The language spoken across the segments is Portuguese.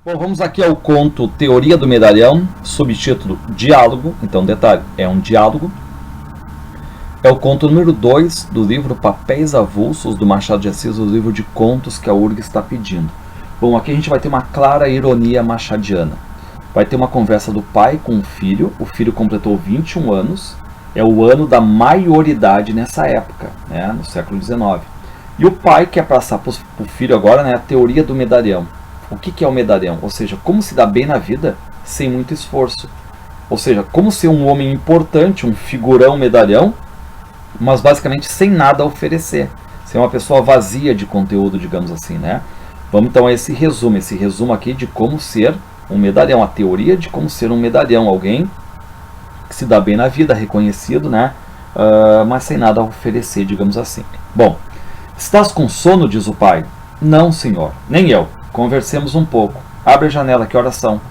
Bom, vamos aqui ao conto Teoria do Medalhão, subtítulo Diálogo. Então, detalhe, é um diálogo. É o conto número 2 do livro Papéis Avulsos, do Machado de Assis, o livro de contos que a URG está pedindo. Bom, aqui a gente vai ter uma clara ironia machadiana. Vai ter uma conversa do pai com o filho completou 21 anos, é o ano da maioridade nessa época, né, no século XIX. E o pai quer passar para o filho agora, né, a teoria do medalhão. O que é o medalhão? Ou seja, como se dar bem na vida sem muito esforço. Ou seja, como ser um homem importante, um figurão medalhão, mas basicamente sem nada a oferecer. Ser uma pessoa vazia de conteúdo, digamos assim, né? Vamos então a esse resumo aqui de como ser um medalhão, a teoria de como ser um medalhão, alguém que se dá bem na vida, reconhecido, né? Mas sem nada a oferecer, digamos assim. Bom, estás com sono, diz o pai. Não, senhor, nem eu. Conversemos um pouco. Abre a janela, que horas são?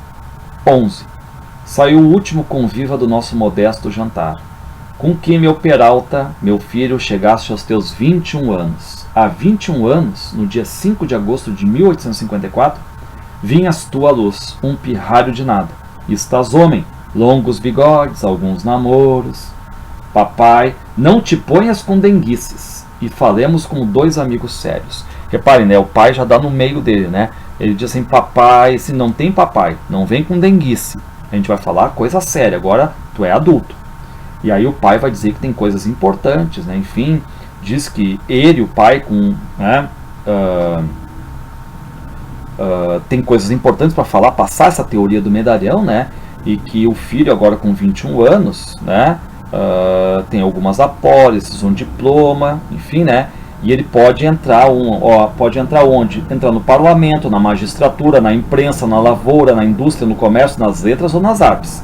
11. Saiu o último conviva do nosso modesto jantar. Com que, meu Peralta, meu filho, chegaste aos teus 21 anos. Há 21 anos, no dia 5 de agosto de 1854, vinhas tu à luz, um pirralho de nada. E estás homem, longos bigodes, alguns namoros. Papai, não te ponhas com denguices, e falemos como dois amigos sérios. Reparem, né, o pai já dá no meio dele, né? Ele diz assim, papai, se não tem papai, não vem com denguice. A gente vai falar coisa séria, agora tu é adulto. E aí o pai vai dizer que tem coisas importantes, né? Enfim, diz que ele, o pai, né, tem coisas importantes para falar, passar essa teoria do medalhão, né? E que o filho, agora com 21 anos, né, tem algumas apólices, um diploma, enfim, né? E ele pode entrar, pode entrar onde? Entrar no parlamento, na magistratura, na imprensa, na lavoura, na indústria, no comércio, nas letras ou nas artes.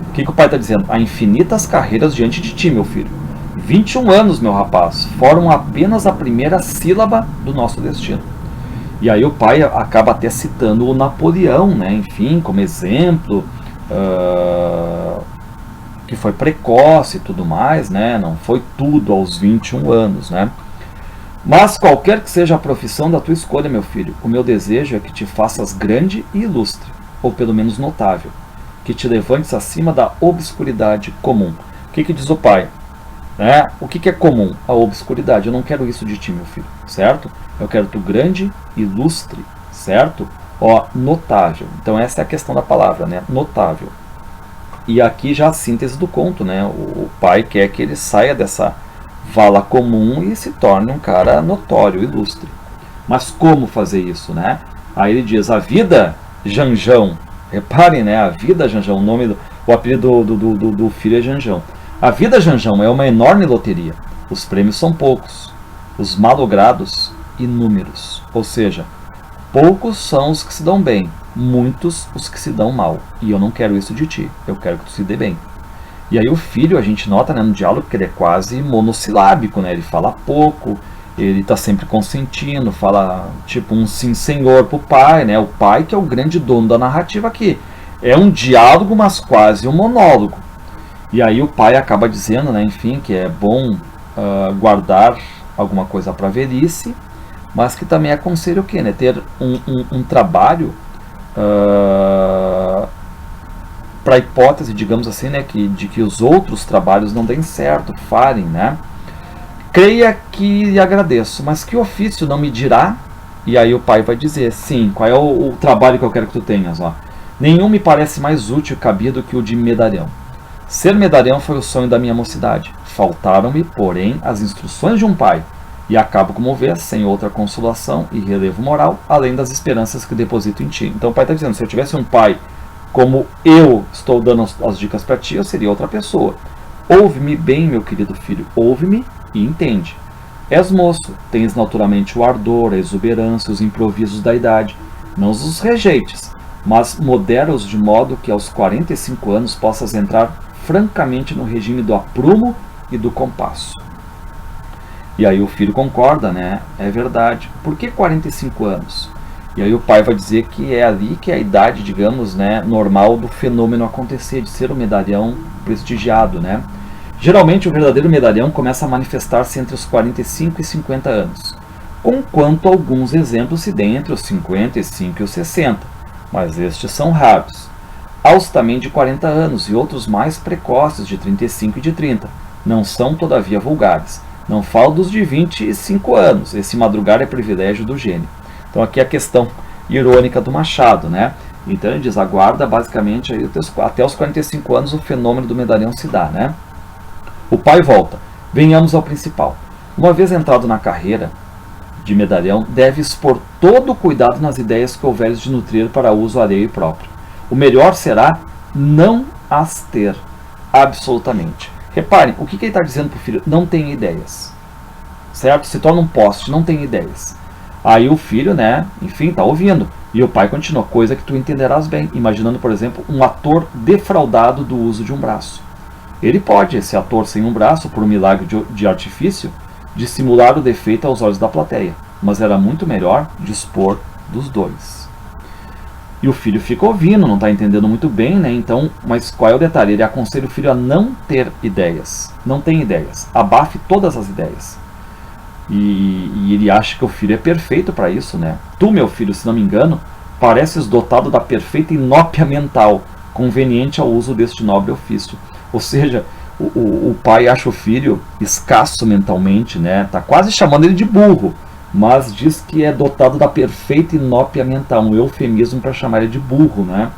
O que o pai está dizendo? Há infinitas carreiras diante de ti, meu filho. 21 anos, meu rapaz, formam apenas a primeira sílaba do nosso destino. E aí o pai acaba até citando o Napoleão, né? Enfim, como exemplo, que foi precoce e tudo mais, né? Não foi tudo aos 21 anos, né? Mas qualquer que seja a profissão da tua escolha, meu filho, o meu desejo é que te faças grande e ilustre, ou pelo menos notável, que te levantes acima da obscuridade comum. O que diz o pai? O que é comum? A obscuridade. Eu não quero isso de ti, meu filho, certo? Eu quero tu grande, ilustre, certo? Notável. Então essa é a questão da palavra, né? Notável. E aqui já a síntese do conto, né? O pai quer que ele saia dessa vala comum e se torne um cara notório, ilustre. Mas como fazer isso, né? Aí ele diz, a vida, Janjão. Reparem, né? A vida, Janjão, o apelido do filho é Janjão. A vida, Janjão, é uma enorme loteria. Os prêmios são poucos, os malogrados, inúmeros. Ou seja, poucos são os que se dão bem, muitos os que se dão mal. E eu não quero isso de ti, eu quero que tu se dê bem. E aí o filho, a gente nota, né, no diálogo que ele é quase monossilábico, né? Ele fala pouco, ele está sempre consentindo, fala tipo um sim senhor pro pai, né? O pai que é o grande dono da narrativa aqui. É um diálogo, mas quase um monólogo. E aí o pai acaba dizendo, né, enfim, que é bom guardar alguma coisa para velhice, mas que também aconselha o quê, né? Ter um trabalho para a hipótese, digamos assim, né, de que os outros trabalhos não deem certo, falhem, né? Creia que lhe agradeço, mas que ofício não me dirá? E aí o pai vai dizer, sim, qual é o trabalho que eu quero que tu tenhas? Nenhum me parece mais útil e cabido que o de medalhão. Ser medalhão foi o sonho da minha mocidade. Faltaram-me, porém, as instruções de um pai, e acabo, como vês, sem outra consolação e relevo moral, além das esperanças que deposito em ti. Então o pai está dizendo, se eu tivesse um pai como eu estou dando as dicas para ti, eu seria outra pessoa. Ouve-me bem, meu querido filho, ouve-me e entende. És moço, tens naturalmente o ardor, a exuberância, os improvisos da idade. Não os rejeites, mas modera-os de modo que aos 45 anos possas entrar francamente no regime do aprumo e do compasso. E aí o filho concorda, né? É verdade. Por que 45 anos? E aí o pai vai dizer que é ali que é a idade, digamos, né, normal do fenômeno acontecer, de ser um medalhão prestigiado, né? Geralmente o verdadeiro medalhão começa a manifestar-se entre os 45 e 50 anos, conquanto alguns exemplos se deem entre os 55 e os 60. mas estes são raros. Há os também de 40 anos e outros mais precoces de 35 e de 30. Não são, todavia, vulgares. Não falo dos de 25 anos. Esse madrugar é privilégio do gênio. Então aqui a questão irônica do Machado, né? Então ele diz, aguarda basicamente aí, até os 45 anos o fenômeno do medalhão se dá, né? O pai volta. Venhamos ao principal. Uma vez entrado na carreira de medalhão, deve expor todo o cuidado nas ideias que houveres de nutrir para uso alheio e próprio. O melhor será não as ter, absolutamente. Reparem, o que ele está dizendo para o filho? Não tem ideias. Certo? Se torna um poste, não tem ideias. Aí o filho, né, enfim, está ouvindo. E o pai continua, coisa que tu entenderás bem. Imaginando, por exemplo, um ator defraudado do uso de um braço. Ele pode, esse ator sem um braço, por um milagre de artifício, dissimular o defeito aos olhos da plateia. Mas era muito melhor dispor dos dois. E o filho fica ouvindo, não está entendendo muito bem, né? Então, mas qual é o detalhe? Ele aconselha o filho a não ter ideias. Não tem ideias. Abafe todas as ideias. E ele acha que o filho é perfeito para isso, né? Tu, meu filho, se não me engano, pareces dotado da perfeita inópia mental, conveniente ao uso deste nobre ofício. Ou seja, o pai acha o filho escasso mentalmente, né? Tá quase chamando ele de burro, mas diz que é dotado da perfeita inópia mental, um eufemismo para chamar ele de burro, né?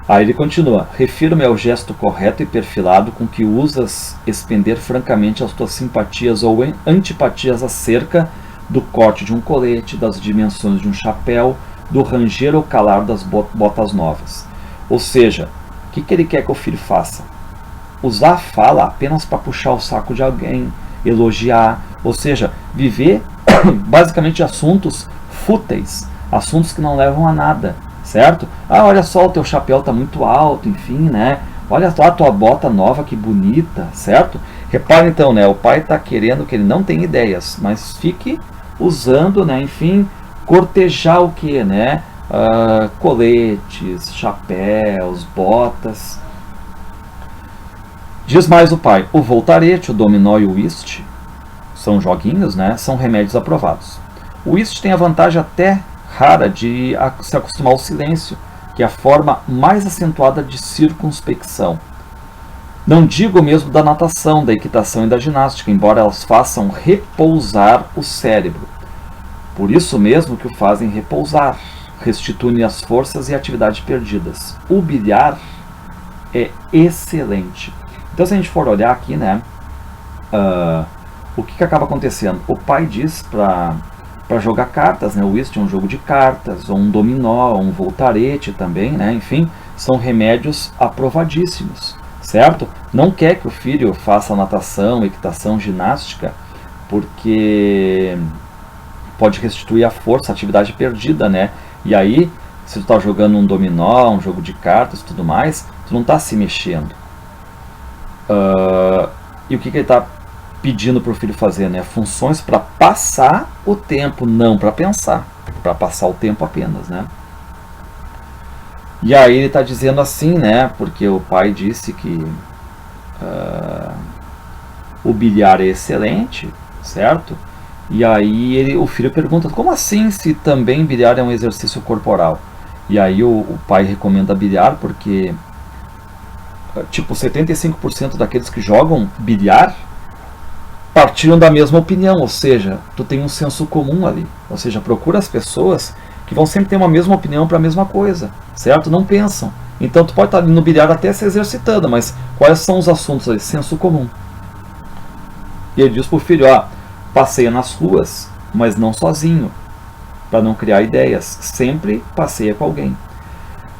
Aí ele continua, refiro-me ao gesto correto e perfilado com que usas expender francamente as tuas simpatias ou antipatias acerca do corte de um colete, das dimensões de um chapéu, do ranger ou calar das botas novas. Ou seja, o que ele quer que o filho faça? Usar a fala apenas para puxar o saco de alguém, elogiar, ou seja, viver basicamente assuntos fúteis, assuntos que não levam a nada, certo? Ah, olha só, o teu chapéu está muito alto, enfim, né? Olha só a tua bota nova, que bonita, certo? Repara então, né? O pai está querendo que ele não tenha ideias, mas fique usando, né? Enfim, cortejar o que, né? Coletes, chapéus, botas. Diz mais o pai, o voltarete, o dominó e o whist, são joguinhos, né? São remédios aprovados. O whist tem a vantagem até rara de se acostumar ao silêncio, que é a forma mais acentuada de circunspecção. Não digo mesmo da natação, da equitação e da ginástica, embora elas façam repousar o cérebro. Por isso mesmo que o fazem repousar, restituem as forças e atividades perdidas. O bilhar é excelente. Então, se a gente for olhar aqui, né, o que acaba acontecendo? O pai diz para jogar cartas, né, o whist é um jogo de cartas, ou um dominó, ou um voltarete também, né, enfim, são remédios aprovadíssimos, certo? Não quer que o filho faça natação, equitação, ginástica, porque pode restituir a força, a atividade perdida, né? E aí, se tu está jogando um dominó, um jogo de cartas e tudo mais, tu não está se mexendo. E o que ele está pedindo para o filho fazer, né? Funções para passar o tempo, não para pensar, para passar o tempo apenas, né? E aí ele está dizendo assim, né? Porque o pai disse que o bilhar é excelente, certo? E aí o filho pergunta, como assim se também bilhar é um exercício corporal? E aí o pai recomenda bilhar porque tipo 75% daqueles que jogam bilhar partiram da mesma opinião, ou seja, tu tem um senso comum ali, ou seja, procura as pessoas que vão sempre ter uma mesma opinião para a mesma coisa, certo? Não pensam. Então tu pode estar ali no bilhar até se exercitando, mas quais são os assuntos ali? Senso comum. E ele diz para o filho, passeia nas ruas, mas não sozinho, para não criar ideias, sempre passeia com alguém.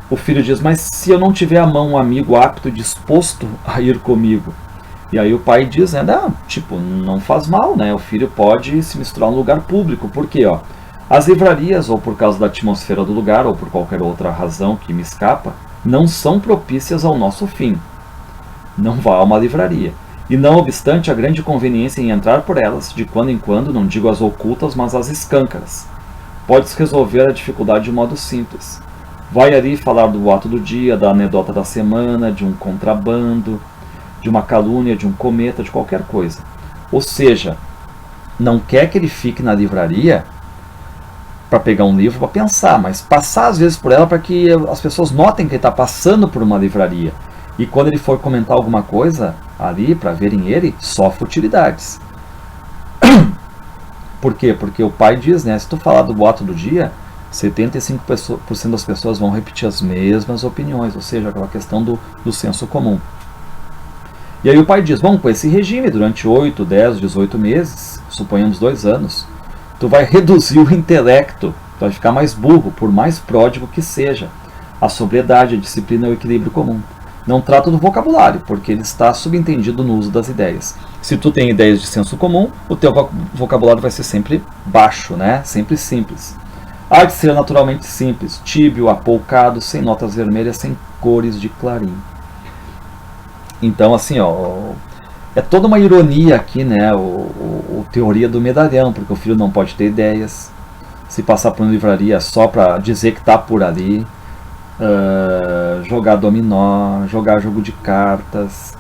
O filho diz, mas se eu não tiver à mão um amigo apto e disposto a ir comigo? E aí o pai diz, né, não faz mal, né? O filho pode se misturar no lugar público, porque as livrarias, ou por causa da atmosfera do lugar, ou por qualquer outra razão que me escapa, não são propícias ao nosso fim. Não vá a uma livraria. E não obstante a grande conveniência em entrar por elas, de quando em quando, não digo as ocultas, mas as escâncaras. Podes resolver a dificuldade de modo simples. Vai ali falar do ato do dia, da anedota da semana, de um contrabando, de uma calúnia, de um cometa, de qualquer coisa. Ou seja, não quer que ele fique na livraria para pegar um livro para pensar, mas passar às vezes por ela para que as pessoas notem que ele está passando por uma livraria. E quando ele for comentar alguma coisa ali, para verem ele, só futilidades. Por quê? Porque o pai diz, né, se tu falar do boato do dia, 75% das pessoas vão repetir as mesmas opiniões, ou seja, aquela questão do senso comum. E aí o pai diz, bom, com esse regime, durante 8, 10, 18 meses, suponhamos 2 anos, tu vai reduzir o intelecto, tu vai ficar mais burro, por mais pródigo que seja. A sobriedade, a disciplina e o equilíbrio comum. Não trata do vocabulário, porque ele está subentendido no uso das ideias. Se tu tem ideias de senso comum, o teu vocabulário vai ser sempre baixo, né? Sempre simples. Há de ser naturalmente simples, tíbio, apoucado, sem notas vermelhas, sem cores de clarim. Então, assim, ó, é toda uma ironia aqui, né? O teoria do medalhão, porque o filho não pode ter ideias. Se passar por uma livraria só para dizer que está por ali. Jogar dominó, jogar jogo de cartas,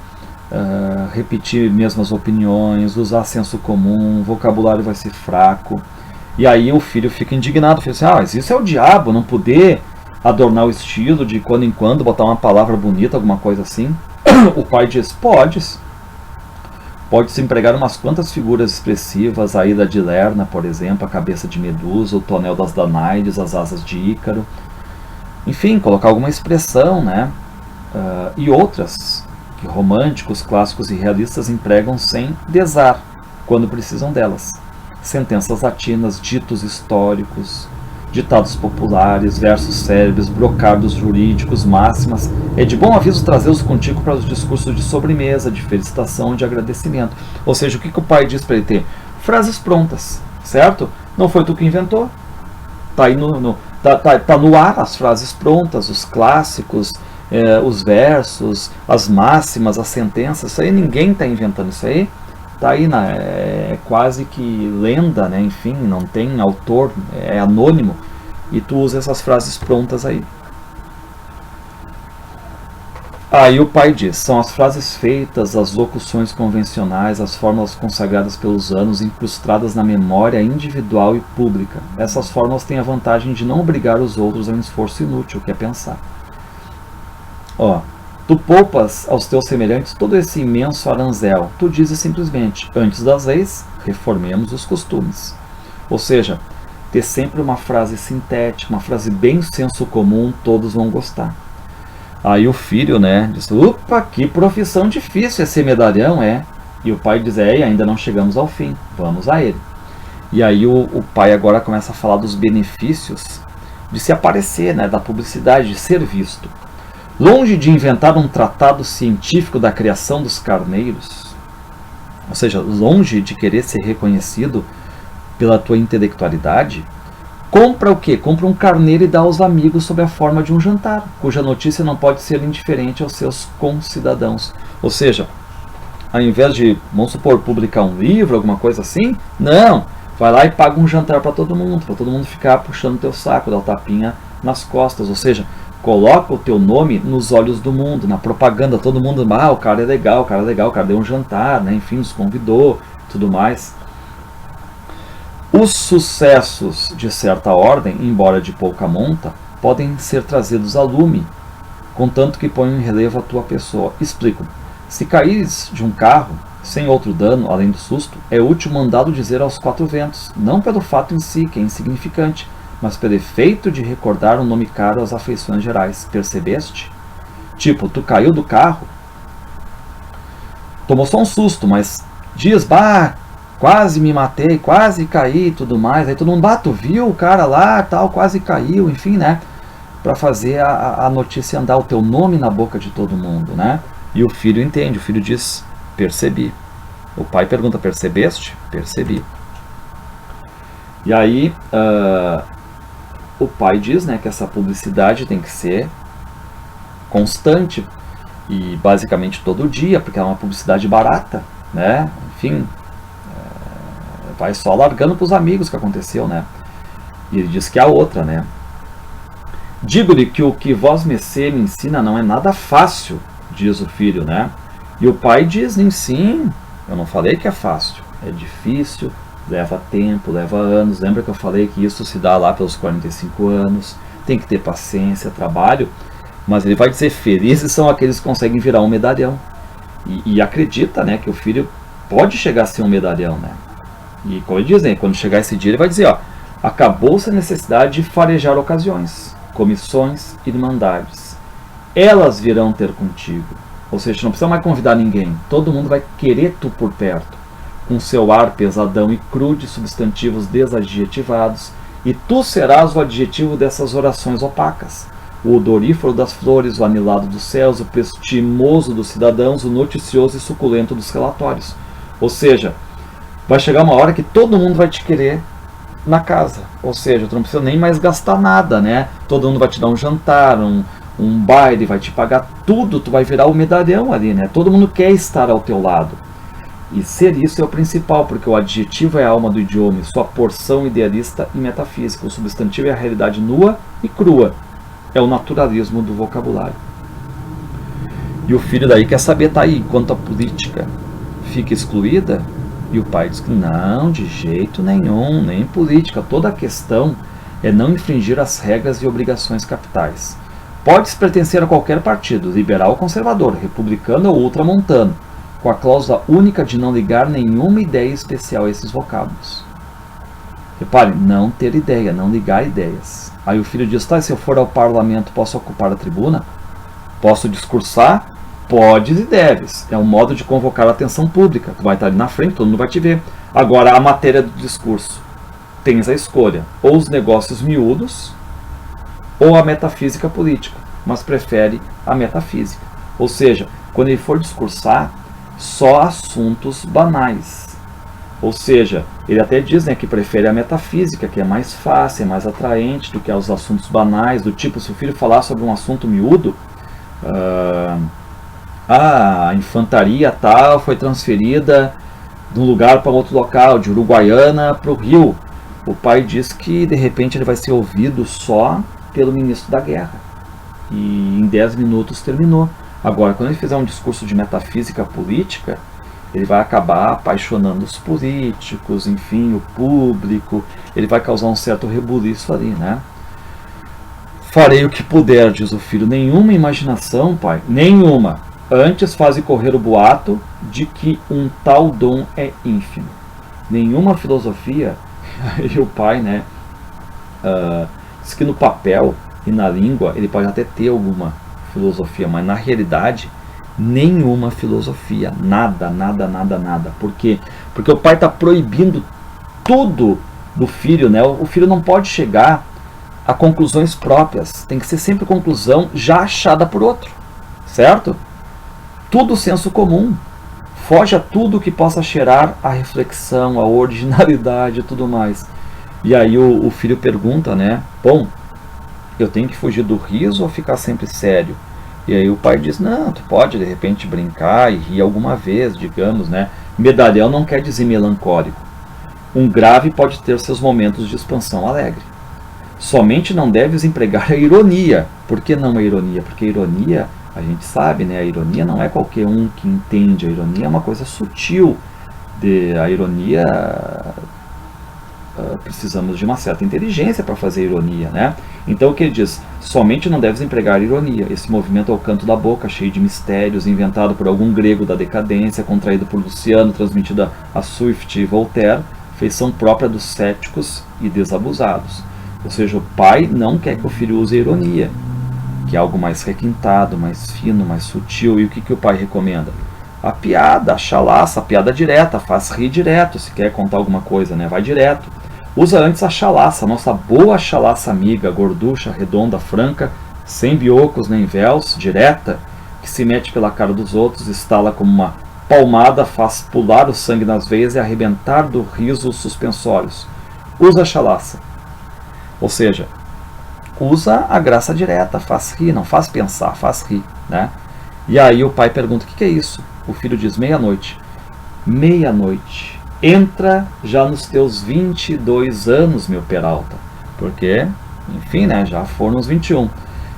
repetir mesmas opiniões, usar senso comum, o vocabulário vai ser fraco. E aí o filho fica indignado, fica assim, mas isso é o diabo, não poder adornar o estilo de quando em quando, botar uma palavra bonita, alguma coisa assim. O pai diz, pode-se empregar umas quantas figuras expressivas, a ida de Lerna, por exemplo, a cabeça de Medusa, o tonel das Danaides, as asas de Ícaro. Enfim, colocar alguma expressão, né? E outras que românticos, clássicos e realistas empregam sem desar, quando precisam delas. Sentenças latinas, ditos históricos, ditados populares, versos célebres, brocados jurídicos, máximas. É de bom aviso trazê-los contigo para os discursos de sobremesa, de felicitação, de agradecimento. Ou seja, o que o pai diz para ele ter? Frases prontas, certo? Não foi tu que inventou. Está aí Tá no ar as frases prontas, os clássicos, os versos, as máximas, as sentenças. Isso aí ninguém está inventando. Isso aí está aí, é quase que lenda, né? Enfim, não tem autor, é anônimo. E tu usa essas frases prontas aí. Aí o pai diz, são as frases feitas, as locuções convencionais, as fórmulas consagradas pelos anos, incrustadas na memória individual e pública. Essas fórmulas têm a vantagem de não obrigar os outros a um esforço inútil, que é pensar. Tu poupas aos teus semelhantes todo esse imenso aranzel. Tu dizes simplesmente, antes das leis, reformemos os costumes. Ou seja, ter sempre uma frase sintética, uma frase bem senso comum, todos vão gostar. Aí o filho, né, diz, opa, que profissão difícil é ser medalhão, é. E o pai diz, e ainda não chegamos ao fim, vamos a ele. E aí o pai agora começa a falar dos benefícios de se aparecer, né, da publicidade, de ser visto. Longe de inventar um tratado científico da criação dos carneiros, ou seja, longe de querer ser reconhecido pela tua intelectualidade, compra o quê? Compra um carneiro e dá aos amigos sob a forma de um jantar, cuja notícia não pode ser indiferente aos seus concidadãos. Ou seja, ao invés de, vamos supor, publicar um livro, alguma coisa assim, não, vai lá e paga um jantar para todo mundo ficar puxando teu saco, dar o tapinha nas costas. Ou seja, coloca o teu nome nos olhos do mundo, na propaganda, todo mundo, o cara é legal, o cara deu um jantar, né? Enfim, nos convidou, tudo mais. Os sucessos de certa ordem, embora de pouca monta, podem ser trazidos a lume, contanto que ponham em relevo a tua pessoa. Explico. Se caíres de um carro, sem outro dano, além do susto, é útil mandá-lo dizer aos 4 ventos, não pelo fato em si, que é insignificante, mas pelo efeito de recordar um nome caro às afeições gerais. Percebeste? Tipo, tu caiu do carro, tomou só um susto, mas diz, quase me matei, quase caí e tudo mais. Aí todo mundo, tu viu o cara lá, tal, quase caiu, enfim, né? Para fazer a notícia andar, o teu nome na boca de todo mundo, né? E o filho entende, o filho diz, percebi. O pai pergunta, percebeste? Percebi. E aí, o pai diz, né, que essa publicidade tem que ser constante e basicamente todo dia, porque é uma publicidade barata, né? Enfim, vai só largando para os amigos que aconteceu, né? E ele diz que a outra, né? Digo-lhe que o que vós me ensina não é nada fácil, diz o filho, né? E o pai diz, sim, eu não falei que é fácil, é difícil, Leva tempo, leva anos. Lembra que eu falei que isso se dá lá pelos 45 anos? Tem que ter paciência, trabalho. Mas ele vai dizer, felizes são aqueles que conseguem virar um medalhão. E acredita, né, que o filho pode chegar a ser um medalhão, né? E como ele diz, né, quando chegar esse dia ele vai dizer, ó, acabou-se a necessidade de farejar ocasiões, comissões e irmandades. Elas virão ter contigo. Ou seja, não precisa mais convidar ninguém. Todo mundo vai querer tu por perto. Com seu ar pesadão e cru de substantivos desadjetivados. E tu serás o adjetivo dessas orações opacas. O odorífero das flores, o anilado dos céus, o prestimoso dos cidadãos, o noticioso e suculento dos relatórios. Ou seja, vai chegar uma hora que todo mundo vai te querer na casa. Ou seja, tu não precisa nem mais gastar nada, né? Todo mundo vai te dar um jantar, um baile, vai te pagar tudo, tu vai virar o medalhão ali, né? Todo mundo quer estar ao teu lado. E ser isso é o principal, porque o adjetivo é a alma do idioma, sua porção idealista e metafísica. O substantivo é a realidade nua e crua. É o naturalismo do vocabulário. E o filho daí quer saber, tá aí, enquanto a política fica excluída, e o pai diz que não, de jeito nenhum, nem política. Toda a questão é não infringir as regras e obrigações capitais. Pode-se pertencer a qualquer partido, liberal ou conservador, republicano ou ultramontano, com a cláusula única de não ligar nenhuma ideia especial a esses vocábulos. Repare, não ter ideia, não ligar ideias. Aí o filho diz, tá, se eu for ao parlamento, posso ocupar a tribuna? Posso discursar? Podes e deves. É um modo de convocar a atenção pública. Tu vai estar ali na frente, todo mundo vai te ver. Agora, a matéria do discurso. Tens a escolha. Ou os negócios miúdos, ou a metafísica política. Mas prefere a metafísica. Ou seja, quando ele for discursar, só assuntos banais. Ou seja, ele até diz, né, que prefere a metafísica, que é mais fácil, é mais atraente do que os assuntos banais, do tipo, se o filho falar sobre um assunto miúdo, a infantaria tal foi transferida de um lugar para outro local, de Uruguaiana para o Rio. O pai diz que, de repente, ele vai ser ouvido só pelo ministro da guerra. E em 10 minutos terminou. Agora, quando ele fizer um discurso de metafísica política, ele vai acabar apaixonando os políticos, enfim, o público. Ele vai causar um certo rebuliço ali, né? Farei o que puder, diz o filho. Nenhuma imaginação, pai, nenhuma. Antes faze correr o boato de que um tal dom é ínfimo. Nenhuma filosofia, e o pai, né, diz que no papel e na língua ele pode até ter alguma filosofia, mas na realidade nenhuma filosofia, nada, nada, nada, nada. Por quê? Porque o pai está proibindo tudo do filho, né? O filho não pode chegar a conclusões próprias, tem que ser sempre conclusão já achada por outro, certo? Tudo senso comum, foge a tudo que possa cheirar a reflexão, a originalidade e tudo mais. E aí o filho pergunta, né? Bom, eu tenho que fugir do riso ou ficar sempre sério? E aí o pai diz, não, tu pode de repente brincar e rir alguma vez, digamos, né? Medalhão não quer dizer melancólico. Um grave pode ter seus momentos de expansão alegre. Somente não deves empregar a ironia. Por que não a ironia? Porque a ironia, a gente sabe, né? A ironia não é qualquer um que entende. A ironia é uma coisa sutil. A ironia, precisamos de uma certa inteligência para fazer ironia, né? Então o que ele diz? Somente não deves empregar ironia. Esse movimento é o canto da boca, cheio de mistérios, inventado por algum grego da decadência, contraído por Luciano, transmitido a Swift e Voltaire, feição própria dos céticos e desabusados. Ou seja, o pai não quer que o filho use a ironia, que é algo mais requintado, mais fino, mais sutil. E o que o pai recomenda? A piada, a chalaça, a piada direta, faz rir direto. Se quer contar alguma coisa, né? Vai direto. Usa antes a chalaça, nossa boa chalaça amiga, gorducha, redonda, franca, sem biocos nem véus, direta, que se mete pela cara dos outros, estala como uma palmada, faz pular o sangue nas veias e arrebentar do riso os suspensórios. Usa a chalaça. Ou seja, usa a graça direta, faz rir, não faz pensar, faz rir, né? E aí o pai pergunta, o que é isso? O filho diz, meia-noite. Meia-noite. Entra já nos teus 22 anos, meu Peralta. Porque, enfim, né, já foram os 21.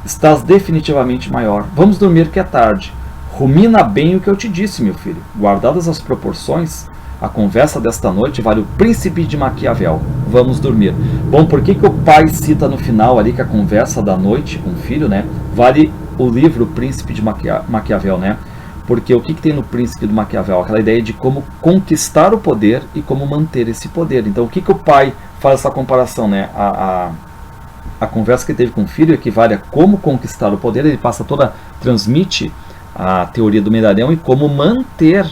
Estás definitivamente maior. Vamos dormir que é tarde. Rumina bem o que eu te disse, meu filho. Guardadas as proporções, A conversa desta noite vale o Príncipe de Maquiavel. Vamos dormir. Bom, por que o pai cita no final ali que a conversa da noite com o filho, né, vale o livro Príncipe de Maquiavel, né? Porque o que tem no Príncipe de Maquiavel? Aquela ideia de como conquistar o poder e como manter esse poder. Então, o que o pai faz essa comparação, né? A conversa que ele teve com o filho equivale a como conquistar o poder. Ele transmite a teoria do medalhão e como manter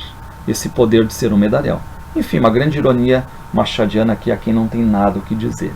esse poder de ser um medalhão. Enfim, uma grande ironia machadiana aqui a quem não tem nada o que dizer.